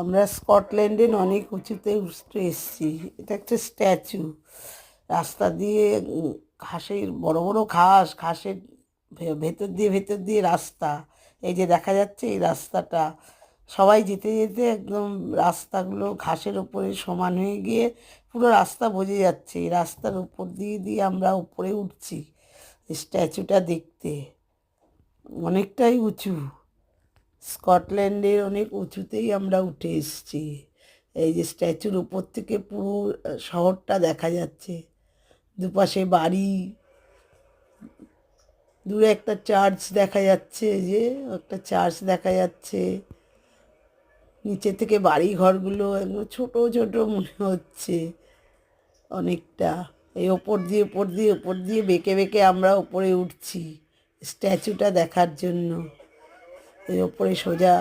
আমরা স্কটল্যান্ডের অনেক উঁচুতে উঠতে এসেছি। এটা একটা স্ট্যাচু। রাস্তা দিয়ে ঘাসের বড় বড় ঘাসের ভেতর দিয়ে রাস্তা। এই যে দেখা যাচ্ছে এই রাস্তাটা, সবাই যেতে যেতে একদম রাস্তাগুলো ঘাসের ওপরে সমান হয়ে গিয়ে পুরো রাস্তা বোঝা যাচ্ছে। এই রাস্তার উপর দিয়ে দিয়ে আমরা উপরে উঠছি স্ট্যাচুটা দেখতে। অনেকটাই উঁচু, স্কটল্যান্ডের অনেক উঁচুতেই আমরা উঠে এসেছি। এই যে স্ট্যাচুর উপর থেকে পুরো শহরটা দেখা যাচ্ছে, দুপাশে বাড়ি, দূরে একটা চার্চ দেখা যাচ্ছে, এই যে একটা চার্চ দেখা যাচ্ছে। নিচে থেকে বাড়ি ঘরগুলো একদম ছোট ছোট মনে হচ্ছে অনেকটা। এই ওপর দিয়ে বেঁকে বেঁকে আমরা উপরে উঠছি স্ট্যাচুটা দেখার জন্য। এই ওপরে সোজা